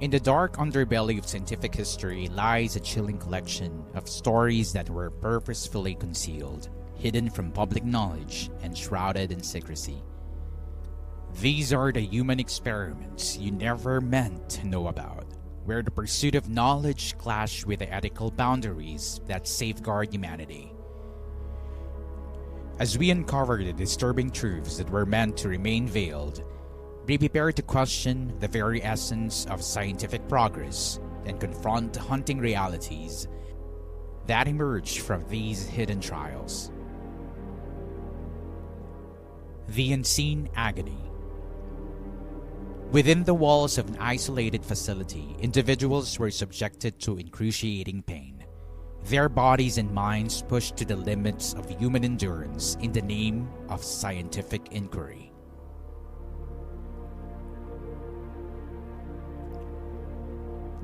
In the dark underbelly of scientific history lies a chilling collection of stories that were purposefully concealed, hidden from public knowledge, and shrouded in secrecy. These are the human experiments you never meant to know about, where the pursuit of knowledge clashed with the ethical boundaries that safeguard humanity. As we uncover the disturbing truths that were meant to remain veiled, be prepared to question the very essence of scientific progress and confront the haunting realities that emerge from these hidden trials. The unseen agony. Within the walls of an isolated facility, individuals were subjected to excruciating pain, their bodies and minds pushed to the limits of human endurance in the name of scientific inquiry.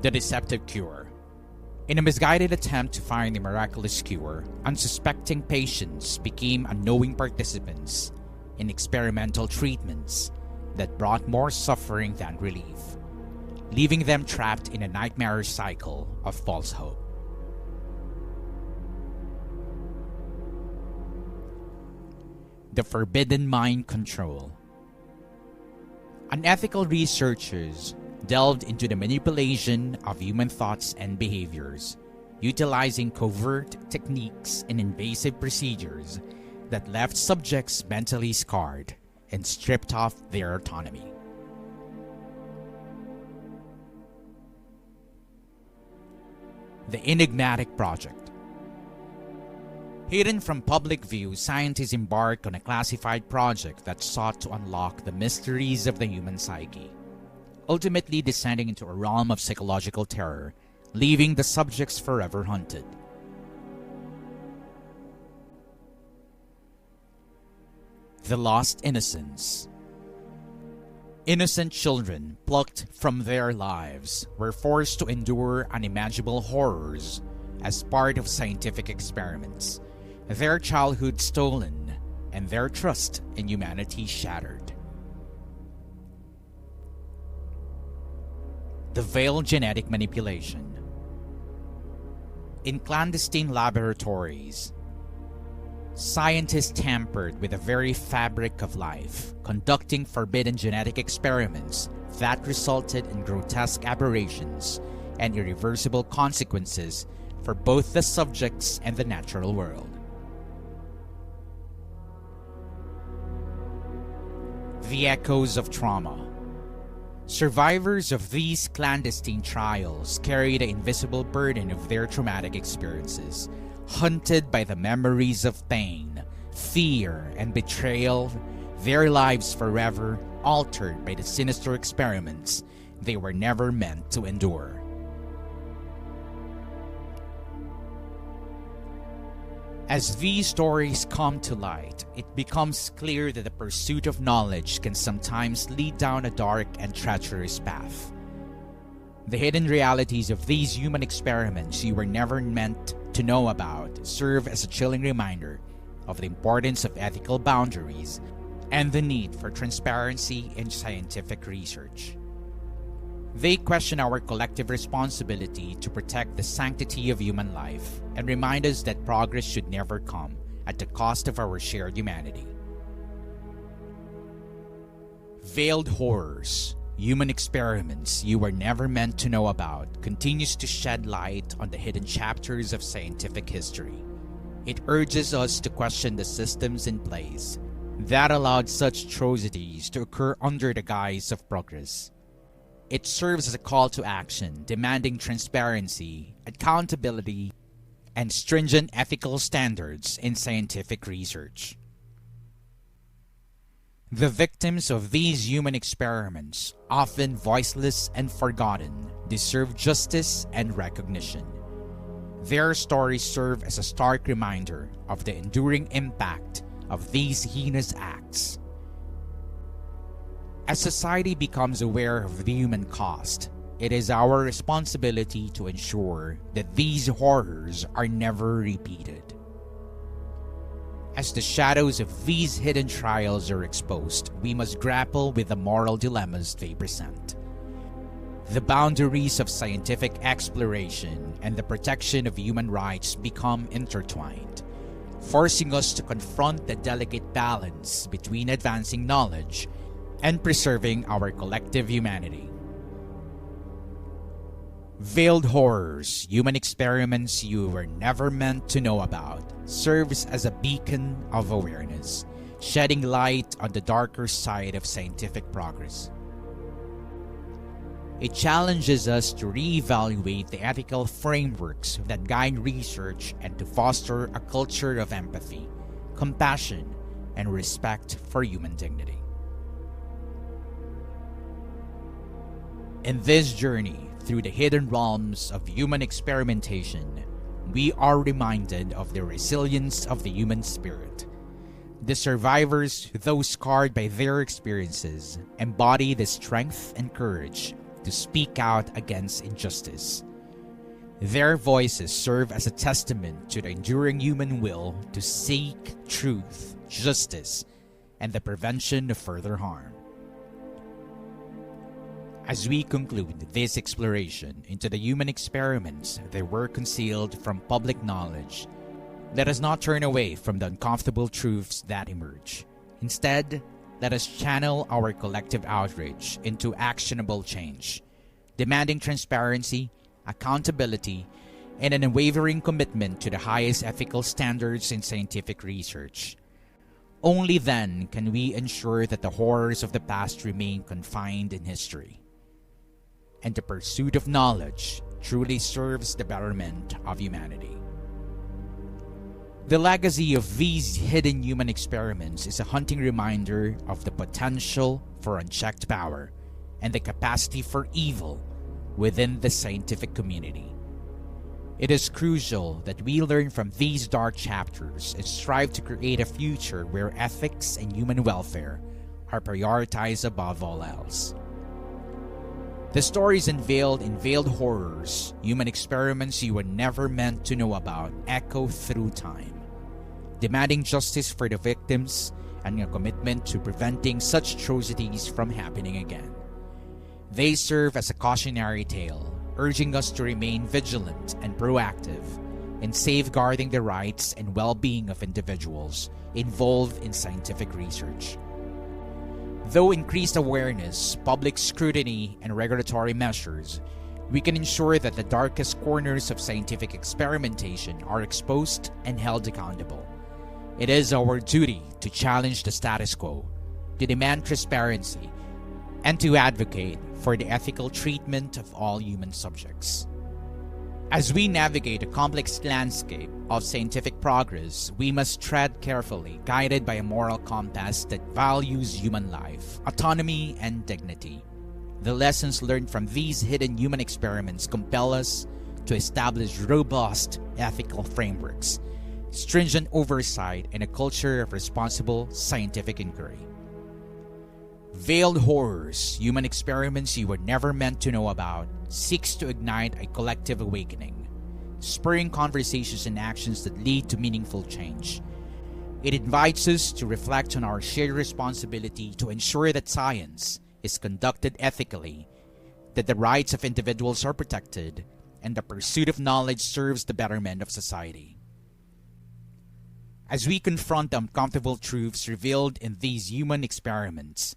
The deceptive cure. In a misguided attempt to find a miraculous cure, unsuspecting patients became unknowing participants in experimental treatments that brought more suffering than relief, leaving them trapped in a nightmarish cycle of false hope. The forbidden mind control. Unethical researchers delved into the manipulation of human thoughts and behaviors, utilizing covert techniques and invasive procedures that left subjects mentally scarred and stripped off their autonomy. The enigmatic project. Hidden from public view, scientists embarked on a classified project that sought to unlock the mysteries of the human psyche, ultimately descending into a realm of psychological terror, leaving the subjects forever haunted. The lost innocence. Innocent children, plucked from their lives, were forced to endure unimaginable horrors as part of scientific experiments, their childhood stolen and their trust in humanity shattered. The veiled genetic manipulation. In clandestine laboratories, scientists tampered with the very fabric of life, conducting forbidden genetic experiments that resulted in grotesque aberrations and irreversible consequences for both the subjects and the natural world. The echoes of trauma. Survivors of these clandestine trials carry the invisible burden of their traumatic experiences, hunted by the memories of pain, fear, and betrayal, their lives forever altered by the sinister experiments they were never meant to endure. As these stories come to light, it becomes clear that the pursuit of knowledge can sometimes lead down a dark and treacherous path. The hidden realities of these human experiments you were never meant to know about serve as a chilling reminder of the importance of ethical boundaries and the need for transparency in scientific research. They question our collective responsibility to protect the sanctity of human life and remind us that progress should never come at the cost of our shared humanity. Veiled horrors. Human experiments you were never meant to know about continues to shed light on the hidden chapters of scientific history. It urges us to question the systems in place that allowed such atrocities to occur under the guise of progress. It serves as a call to action, demanding transparency, accountability, and stringent ethical standards in scientific research. The victims of these human experiments, often voiceless and forgotten, deserve justice and recognition. Their stories serve as a stark reminder of the enduring impact of these heinous acts. As society becomes aware of the human cost, it is our responsibility to ensure that these horrors are never repeated. As the shadows of these hidden trials are exposed, we must grapple with the moral dilemmas they present. the boundaries of scientific exploration and the protection of human rights become intertwined, forcing us to confront the delicate balance between advancing knowledge and preserving our collective humanity. Veiled Horrors, Human Experiments You Were Never Meant to Know About, serves as a beacon of awareness, shedding light on the darker side of scientific progress. It challenges us to reevaluate the ethical frameworks that guide research and to foster a culture of empathy, compassion, and respect for human dignity. In this journey through the hidden realms of human experimentation, we are reminded of the resilience of the human spirit. The survivors, those scarred by their experiences, embody the strength and courage to speak out against injustice. Their voices serve as a testament to the enduring human will to seek truth, justice, and the prevention of further harm. As we conclude this exploration into the human experiments that were concealed from public knowledge, let us not turn away from the uncomfortable truths that emerge. Instead, let us channel our collective outrage into actionable change, demanding transparency, accountability, and an unwavering commitment to the highest ethical standards in scientific research. Only then can we ensure that the horrors of the past remain confined in history, and the pursuit of knowledge truly serves the betterment of humanity. The legacy of these hidden human experiments is a haunting reminder of the potential for unchecked power and the capacity for evil within the scientific community. It is crucial that we learn from these dark chapters and strive to create a future where ethics and human welfare are prioritized above all else. The stories unveiled in Veiled Horrors, Human Experiments You Were Never Meant to Know About, echo through time, demanding justice for the victims and a commitment to preventing such atrocities from happening again. They serve as a cautionary tale, urging us to remain vigilant and proactive in safeguarding the rights and well-being of individuals involved in scientific research. Though increased awareness, public scrutiny, and regulatory measures, we can ensure that the darkest corners of scientific experimentation are exposed and held accountable. It is our duty to challenge the status quo, to demand transparency, and to advocate for the ethical treatment of all human subjects. As we navigate a complex landscape of scientific progress, we must tread carefully, guided by a moral compass that values human life, autonomy, and dignity. The lessons learned from these hidden human experiments compel us to establish robust ethical frameworks, stringent oversight, and a culture of responsible scientific inquiry. Veiled Horrors, Human Experiments You Were Never Meant to Know About, seeks to ignite a collective awakening, spurring conversations and actions that lead to meaningful change. It invites us to reflect on our shared responsibility to ensure that science is conducted ethically, that the rights of individuals are protected, and the pursuit of knowledge serves the betterment of society. As we confront the uncomfortable truths revealed in these human experiments,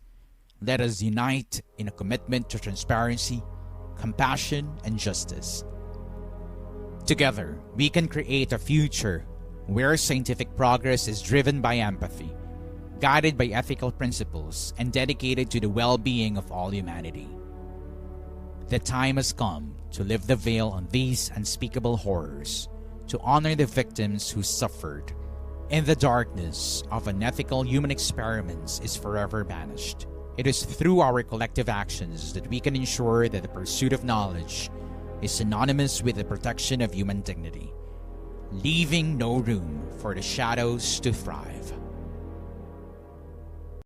let us unite in a commitment to transparency, compassion, and justice. Together, we can create a future where scientific progress is driven by empathy, guided by ethical principles, and dedicated to the well-being of all humanity. The time has come to lift the veil on these unspeakable horrors, to honor the victims who suffered, and the darkness of unethical human experiments is forever banished. It is through our collective actions that we can ensure that the pursuit of knowledge is synonymous with the protection of human dignity, leaving no room for the shadows to thrive.